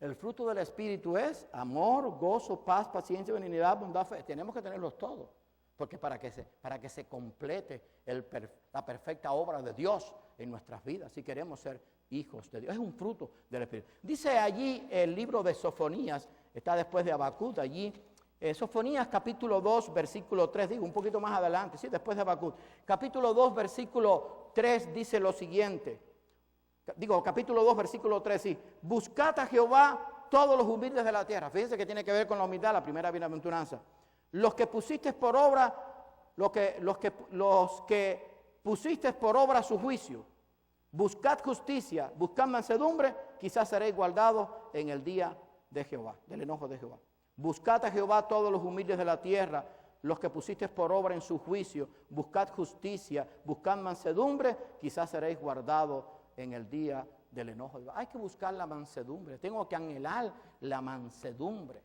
el fruto del Espíritu es amor, gozo, paz, paciencia, benignidad, bondad, fe. Tenemos que tenerlos todos. Porque para que se complete la perfecta obra de Dios en nuestras vidas, si queremos ser hijos de Dios. Es un fruto del Espíritu. Dice allí el libro de Sofonías, está después de Habacuc, allí, Sofonías capítulo 2, versículo 3, digo un poquito más adelante, sí, después de Habacuc. Capítulo 2, versículo 3 dice lo siguiente. Capítulo 2, versículo 3, sí. Buscad a Jehová todos los humildes de la tierra. Fíjense que tiene que ver con la humildad, la primera bienaventuranza. Los que pusiste por obra, los que pusiste por obra su juicio. Buscad justicia, buscad mansedumbre, quizás seréis guardados en el día de Jehová, del enojo de Jehová. Buscad a Jehová todos los humildes de la tierra, los que pusiste por obra en su juicio. Buscad justicia, buscad mansedumbre, quizás seréis guardados en el día del enojo de Jehová. Hay que buscar la mansedumbre, tengo que anhelar la mansedumbre.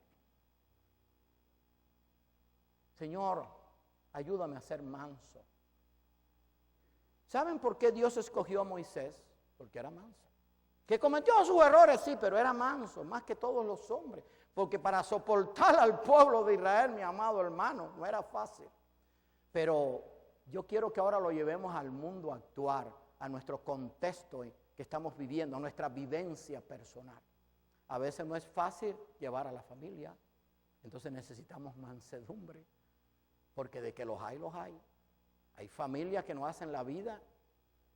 Señor, ayúdame a ser manso. ¿Saben por qué Dios escogió a Moisés? Porque era manso. Que cometió sus errores, sí, pero era manso, más que todos los hombres. Porque para soportar al pueblo de Israel, mi amado hermano, no era fácil. Pero yo quiero que ahora lo llevemos al mundo actual, a nuestro contexto que estamos viviendo, a nuestra vivencia personal. A veces no es fácil llevar a la familia, entonces necesitamos mansedumbre. Porque de que los hay, los hay. Hay familias que nos hacen la vida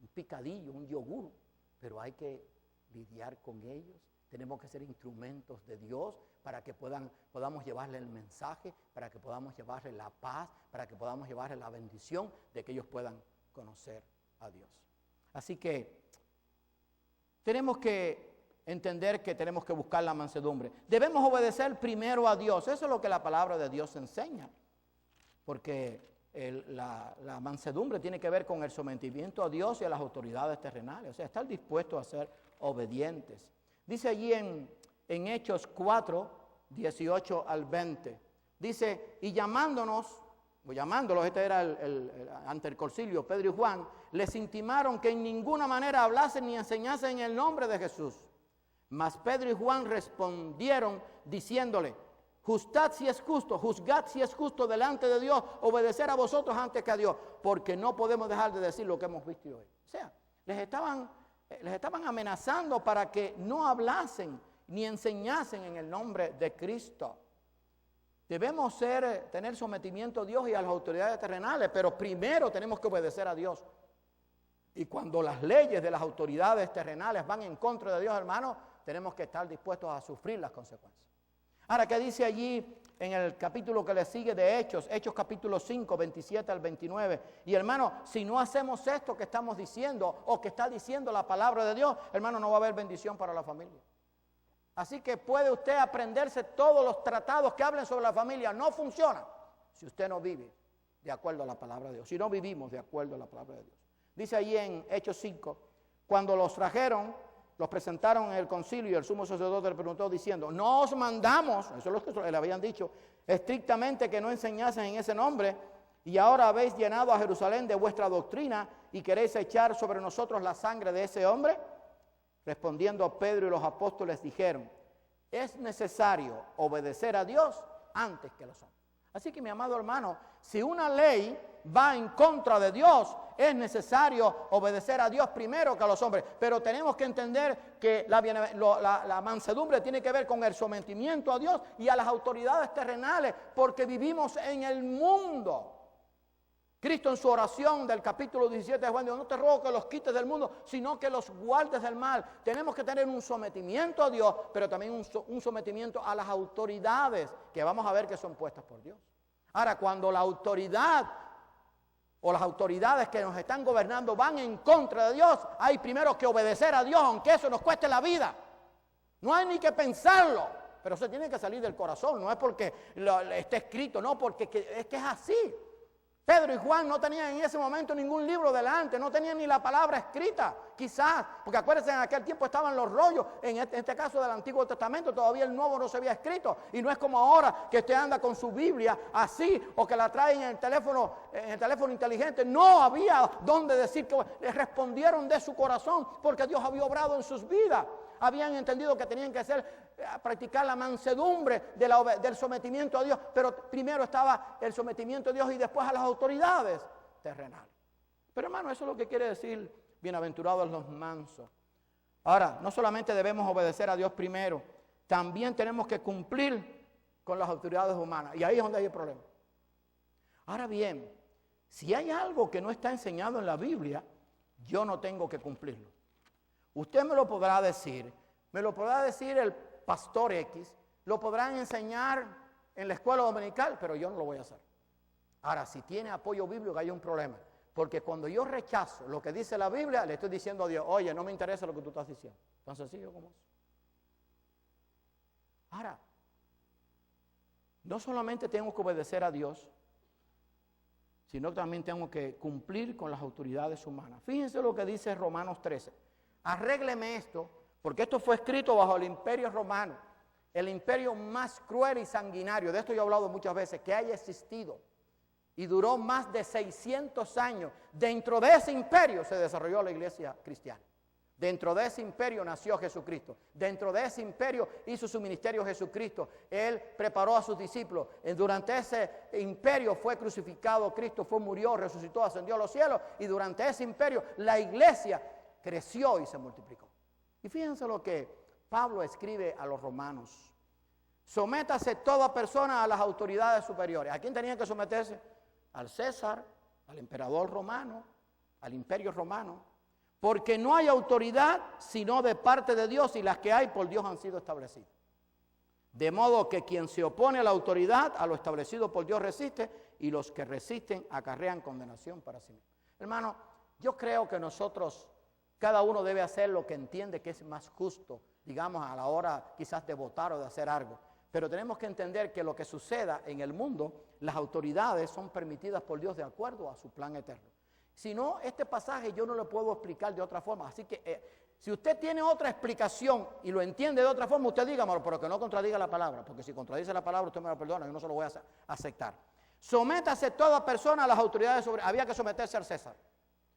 un picadillo, un yogur, pero hay que lidiar con ellos. Tenemos que ser instrumentos de Dios para que podamos llevarle el mensaje, para que podamos llevarle la paz, para que podamos llevarle la bendición de que ellos puedan conocer a Dios. Así que tenemos que entender que tenemos que buscar la mansedumbre. Debemos obedecer primero a Dios. Eso es lo que la palabra de Dios enseña. Porque la mansedumbre tiene que ver con el sometimiento a Dios y a las autoridades terrenales. O sea, estar dispuesto a ser obedientes. Dice allí en Hechos 4, 18 al 20. Dice, y llamándolos, este era ante el concilio, Pedro y Juan, les intimaron que en ninguna manera hablasen ni enseñasen en el nombre de Jesús. Mas Pedro y Juan respondieron diciéndole, juzgad si es justo delante de Dios, obedecer a vosotros antes que a Dios, porque no podemos dejar de decir lo que hemos visto hoy. O sea, les estaban amenazando para que no hablasen ni enseñasen en el nombre de Cristo. Debemos tener sometimiento a Dios y a las autoridades terrenales, pero primero tenemos que obedecer a Dios. Y cuando las leyes de las autoridades terrenales van en contra de Dios, hermano, tenemos que estar dispuestos a sufrir las consecuencias. Ahora, ¿qué dice allí en el capítulo que le sigue de Hechos capítulo 5, 27 al 29? Y hermano, si no hacemos esto que estamos diciendo o que está diciendo la palabra de Dios, hermano, no va a haber bendición para la familia. Así que puede usted aprenderse todos los tratados que hablen sobre la familia. No funciona si usted no vive de acuerdo a la palabra de Dios. Si no vivimos de acuerdo a la palabra de Dios. Dice allí en Hechos 5, cuando los trajeron, los presentaron en el concilio y el sumo sacerdote le preguntó diciendo, no os mandamos, eso es lo que le habían dicho, estrictamente que no enseñasen en ese nombre, y ahora habéis llenado a Jerusalén de vuestra doctrina y queréis echar sobre nosotros la sangre de ese hombre. Respondiendo Pedro y los apóstoles dijeron, es necesario obedecer a Dios antes que a los hombres. Así que mi amado hermano, si una ley va en contra de Dios, es necesario obedecer a Dios primero que a los hombres. Pero tenemos que entender que la mansedumbre tiene que ver con el sometimiento a Dios y a las autoridades terrenales, porque vivimos en el mundo. Cristo en su oración del capítulo 17 de Juan dijo, no te ruego que los quites del mundo, sino que los guardes del mal. Tenemos que tener un sometimiento a Dios, pero también un sometimiento a las autoridades, que vamos a ver que son puestas por Dios. Ahora, cuando la autoridad o las autoridades que nos están gobernando van en contra de Dios, hay primero que obedecer a Dios, aunque eso nos cueste la vida. No hay ni que pensarlo, pero eso tiene que salir del corazón, no es porque esté escrito, no, porque es que es así. Pedro y Juan no tenían en ese momento ningún libro delante, no tenían ni la palabra escrita, quizás, porque acuérdense, en aquel tiempo estaban los rollos, en este caso del Antiguo Testamento, todavía el Nuevo no se había escrito, y no es como ahora que usted anda con su Biblia así, o que la trae en el teléfono inteligente. No había donde decir que respondieron de su corazón, porque Dios había obrado en sus vidas. Habían entendido que tenían que practicar la mansedumbre del sometimiento a Dios, pero primero estaba el sometimiento a Dios y después a las autoridades terrenales. Pero hermano, eso es lo que quiere decir bienaventurados los mansos. Ahora, no solamente debemos obedecer a Dios primero, también tenemos que cumplir con las autoridades humanas, y ahí es donde hay el problema. Ahora bien, si hay algo que no está enseñado en la Biblia, yo no tengo que cumplirlo. Usted me lo podrá decir el pastor X, lo podrán enseñar en la escuela dominical, pero yo no lo voy a hacer. Ahora, si tiene apoyo bíblico, hay un problema, porque cuando yo rechazo lo que dice la Biblia, le estoy diciendo a Dios, oye, no me interesa lo que tú estás diciendo. Tan sencillo como eso. Ahora, no solamente tengo que obedecer a Dios, sino que también tengo que cumplir con las autoridades humanas. Fíjense lo que dice Romanos 13. Arrégleme esto, porque esto fue escrito bajo el imperio romano, el imperio más cruel y sanguinario, de esto yo he hablado muchas veces, que haya existido, y duró más de 600 años. Dentro de ese imperio se desarrolló la iglesia cristiana. Dentro de ese imperio nació Jesucristo. Dentro de ese imperio hizo su ministerio Jesucristo. Él preparó a sus discípulos. Durante ese imperio fue crucificado Cristo, murió, resucitó, ascendió a los cielos. Y durante ese imperio la iglesia creció y se multiplicó. Y fíjense lo que Pablo escribe a los romanos. Sométase toda persona a las autoridades superiores. ¿A quién tenían que someterse? Al César, al emperador romano, al imperio romano. Porque no hay autoridad sino de parte de Dios, y las que hay por Dios han sido establecidas. De modo que quien se opone a la autoridad, a lo establecido por Dios resiste, y los que resisten acarrean condenación para sí mismos. Hermano, yo creo que nosotros cada uno debe hacer lo que entiende que es más justo, digamos, a la hora quizás de votar o de hacer algo. Pero tenemos que entender que lo que suceda en el mundo, las autoridades son permitidas por Dios de acuerdo a su plan eterno. Si no, este pasaje yo no lo puedo explicar de otra forma. Así que si usted tiene otra explicación y lo entiende de otra forma, usted dígamelo, pero que no contradiga la palabra. Porque si contradice la palabra, usted me lo perdona, yo no se lo voy a aceptar. Sométase toda persona a las autoridades había que someterse al César,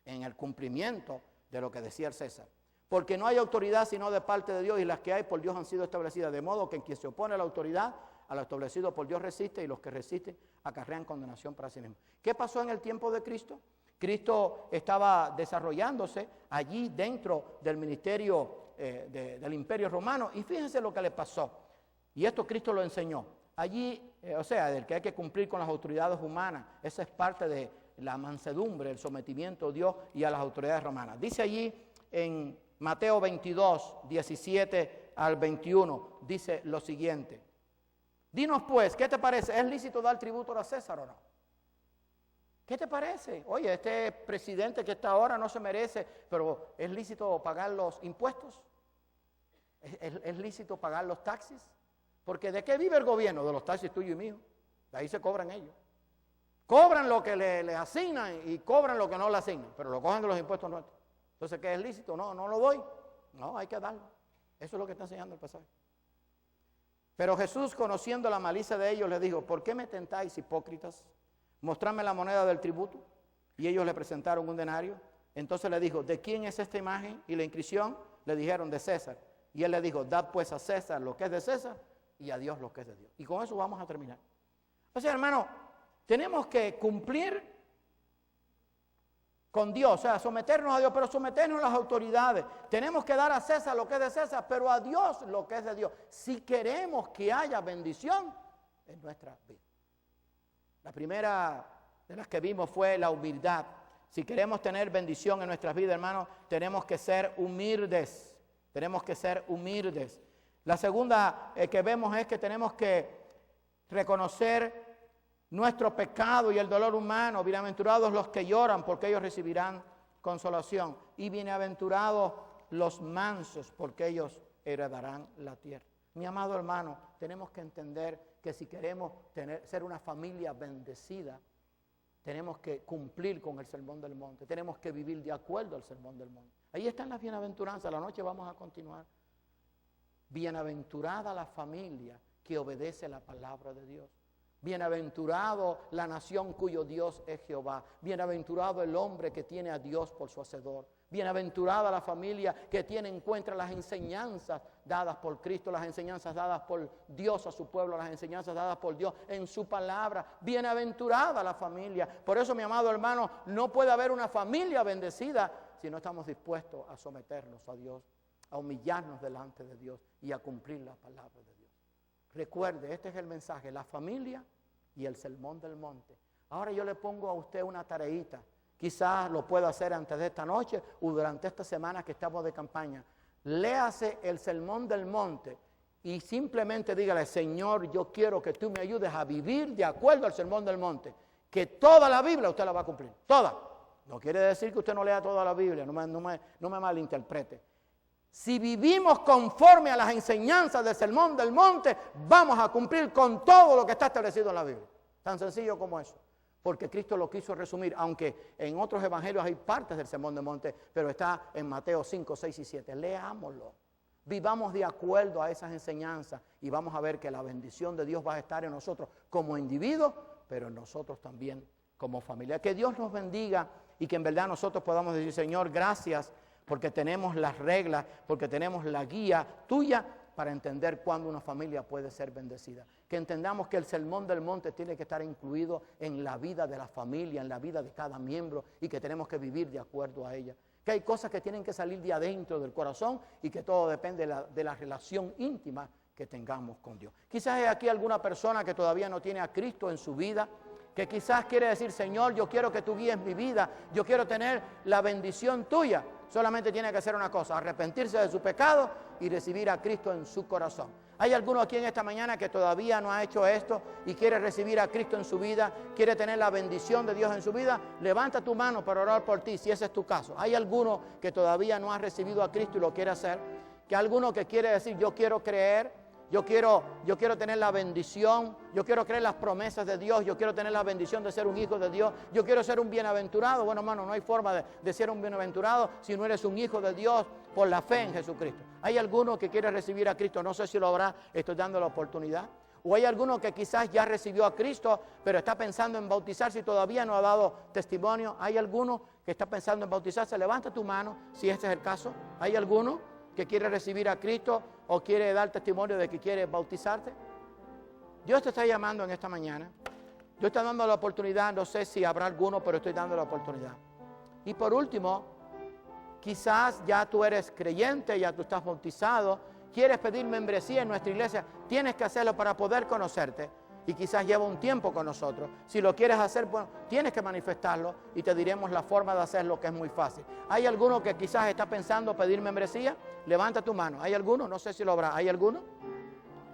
en el cumplimiento de lo que decía el César. Porque no hay autoridad sino de parte de Dios, y las que hay por Dios han sido establecidas. De modo que quien se opone a la autoridad, a lo establecido por Dios resiste, y los que resisten acarrean condenación para sí mismos. ¿Qué pasó en el tiempo de Cristo? Cristo estaba desarrollándose allí dentro del ministerio del Imperio Romano, y fíjense lo que le pasó. Y esto Cristo lo enseñó. Allí, del que hay que cumplir con las autoridades humanas, esa es parte de la mansedumbre, el sometimiento a Dios y a las autoridades romanas. Dice allí en Mateo 22, 17 al 21, dice lo siguiente: dinos pues, ¿qué te parece? ¿Es lícito dar tributo a César o no? ¿Qué te parece? Oye, este presidente que está ahora no se merece, pero ¿es lícito pagar los impuestos? ¿Es lícito pagar los taxis? Porque ¿de qué vive el gobierno? De los taxis tuyos y míos. De ahí se cobran ellos. Cobran lo que le asignan y cobran lo que no le asignan, pero lo cogen de los impuestos nuestros. Entonces, ¿qué es lícito? No lo doy. No, hay que darlo. Eso es lo que está enseñando el pasaje. Pero Jesús, conociendo la malicia de ellos, les dijo: ¿por qué me tentáis, hipócritas? Mostrarme la moneda del tributo. Y ellos le presentaron un denario. Entonces le dijo: ¿de quién es esta imagen y la inscripción? Le dijeron: de César. Y él le dijo: dad pues a César lo que es de César y a Dios lo que es de Dios. Y con eso vamos a terminar. O sea, hermano, tenemos que cumplir con Dios, o sea, someternos a Dios, pero someternos a las autoridades. Tenemos que dar a César lo que es de César, pero a Dios lo que es de Dios, si queremos que haya bendición en nuestra vida. La primera de las que vimos fue la humildad. Si queremos tener bendición en nuestras vidas, hermanos, tenemos que ser humildes. Tenemos que ser humildes. La segunda que vemos es que tenemos que reconocer nuestro pecado y el dolor humano. Bienaventurados los que lloran, porque ellos recibirán consolación. Y bienaventurados los mansos, porque ellos heredarán la tierra. Mi amado hermano, tenemos que entender que si queremos ser una familia bendecida, tenemos que cumplir con el sermón del monte. Tenemos que vivir de acuerdo al sermón del monte. Ahí están las bienaventuranzas. La noche vamos a continuar. Bienaventurada la familia que obedece la palabra de Dios. Bienaventurado la nación cuyo Dios es Jehová. Bienaventurado el hombre que tiene a Dios por su hacedor. Bienaventurada la familia que encuentra las enseñanzas dadas por Cristo, las enseñanzas dadas por Dios a su pueblo, las enseñanzas dadas por Dios en su palabra. Bienaventurada la familia. Por eso, mi amado hermano, no puede haber una familia bendecida si no estamos dispuestos a someternos a Dios, a humillarnos delante de Dios y a cumplir la palabra de Dios. Recuerde, este es el mensaje: la familia y el sermón del monte. Ahora yo le pongo a usted una tareita. Quizás lo pueda hacer antes de esta noche o durante esta semana que estamos de campaña. Léase el sermón del monte y simplemente dígale: Señor, yo quiero que tú me ayudes a vivir de acuerdo al sermón del monte. Que toda la Biblia usted la va a cumplir. Toda. No quiere decir que usted no lea toda la Biblia, no me malinterprete. Si vivimos conforme a las enseñanzas del sermón del monte, vamos a cumplir con todo lo que está establecido en la Biblia. Tan sencillo como eso. Porque Cristo lo quiso resumir, aunque en otros evangelios hay partes del sermón del monte, pero está en Mateo 5, 6 y 7. Leámoslo. Vivamos de acuerdo a esas enseñanzas y vamos a ver que la bendición de Dios va a estar en nosotros como individuos, pero en nosotros también como familia. Que Dios nos bendiga y que en verdad nosotros podamos decir: Señor, gracias, porque tenemos las reglas, porque tenemos la guía tuya para entender cuándo una familia puede ser bendecida. Que entendamos que el sermón del monte tiene que estar incluido en la vida de la familia, en la vida de cada miembro, y que tenemos que vivir de acuerdo a ella. Que hay cosas que tienen que salir de adentro del corazón y que todo depende de la relación íntima que tengamos con Dios. Quizás hay aquí alguna persona que todavía no tiene a Cristo en su vida, que quizás quiere decir: Señor, yo quiero que tú guíes mi vida, yo quiero tener la bendición tuya. Solamente tiene que hacer una cosa: arrepentirse de su pecado y recibir a Cristo en su corazón. ¿Hay alguno aquí en esta mañana que todavía no ha hecho esto y quiere recibir a Cristo en su vida, quiere tener la bendición de Dios en su vida? Levanta tu mano para orar por ti, si ese es tu caso. ¿Hay alguno que todavía no ha recibido a Cristo y lo quiere hacer? ¿Que alguno que quiere decir, yo quiero creer? Yo quiero tener la bendición, yo quiero creer las promesas de Dios, yo quiero tener la bendición de ser un hijo de Dios, yo quiero ser un bienaventurado. Bueno, hermano, no hay forma de ser un bienaventurado si no eres un hijo de Dios por la fe en Jesucristo. ¿Hay alguno que quiere recibir a Cristo? No sé si lo habrá, estoy dando la oportunidad. O hay alguno que quizás ya recibió a Cristo, pero está pensando en bautizarse y todavía no ha dado testimonio. ¿Hay alguno que está pensando en bautizarse? Levanta tu mano si este es el caso. ¿Hay alguno que quiere recibir a Cristo o quiere dar testimonio de que quiere bautizarte? Dios te está llamando en esta mañana. Dios está dando la oportunidad, no sé si habrá alguno, pero estoy dando la oportunidad. Y por último, quizás ya tú eres creyente, ya tú estás bautizado, quieres pedir membresía en nuestra iglesia, tienes que hacerlo para poder conocerte. Y quizás lleva un tiempo con nosotros. Si lo quieres hacer, bueno, tienes que manifestarlo y te diremos la forma de hacerlo, que es muy fácil. ¿Hay alguno que quizás está pensando pedir membresía? Levanta tu mano. ¿Hay alguno? No sé si lo habrá. ¿Hay alguno?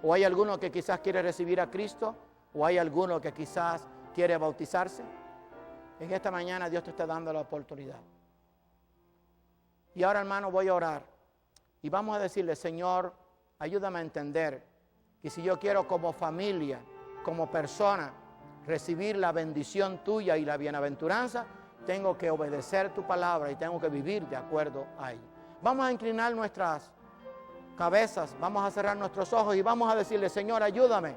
¿O hay alguno que quizás quiere recibir a Cristo? ¿O hay alguno que quizás quiere bautizarse? En esta mañana Dios te está dando la oportunidad. Y ahora, hermano, voy a orar. Y vamos a decirle, Señor, ayúdame a entender que si yo quiero como familia, como persona, recibir la bendición tuya y la bienaventuranza, tengo que obedecer tu palabra y tengo que vivir de acuerdo a ella. Vamos a inclinar nuestras cabezas, vamos a cerrar nuestros ojos y vamos a decirle, Señor, ayúdame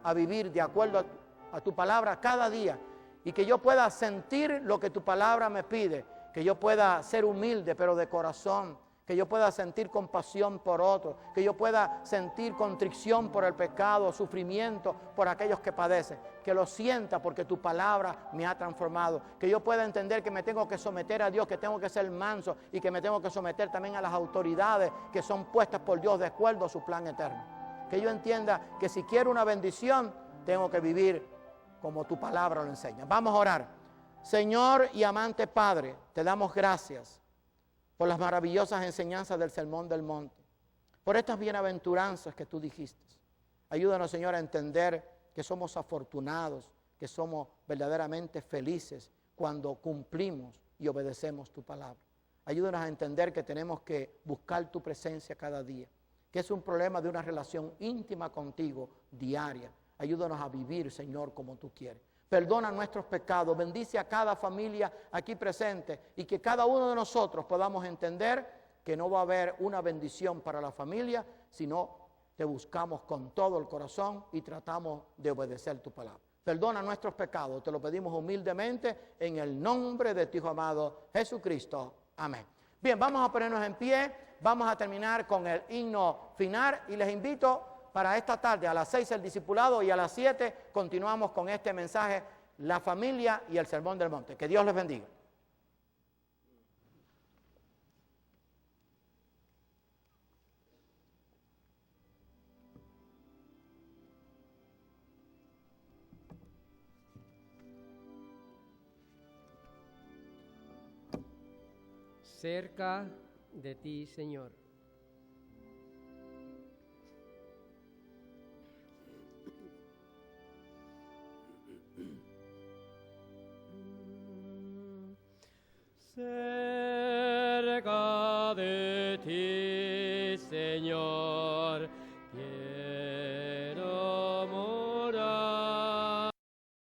a vivir de acuerdo a tu palabra cada día y que yo pueda sentir lo que tu palabra me pide, que yo pueda ser humilde pero de corazón, que yo pueda sentir compasión por otros, que yo pueda sentir contrición por el pecado, sufrimiento por aquellos que padecen, que lo sienta porque tu palabra me ha transformado, que yo pueda entender que me tengo que someter a Dios, que tengo que ser manso y que me tengo que someter también a las autoridades que son puestas por Dios de acuerdo a su plan eterno. Que yo entienda que si quiero una bendición, tengo que vivir como tu palabra lo enseña. Vamos a orar. Señor y amante Padre, te damos gracias por las maravillosas enseñanzas del Sermón del Monte, por estas bienaventuranzas que tú dijiste. Ayúdanos, Señor, a entender que somos afortunados, que somos verdaderamente felices cuando cumplimos y obedecemos tu palabra. Ayúdanos a entender que tenemos que buscar tu presencia cada día, que es un problema de una relación íntima contigo, diaria. Ayúdanos a vivir, Señor, como tú quieres. Perdona nuestros pecados, bendice a cada familia aquí presente y que cada uno de nosotros podamos entender que no va a haber una bendición para la familia, sino te buscamos con todo el corazón y tratamos de obedecer tu palabra. Perdona nuestros pecados, te lo pedimos humildemente en el nombre de tu Hijo amado Jesucristo. Amén. Bien, vamos a ponernos en pie, vamos a terminar con el himno final y les invito para esta tarde a las 6 el discipulado y a las 7 continuamos con este mensaje, la familia y el Sermón del Monte. Que Dios les bendiga. Cerca de ti, Señor. Cerca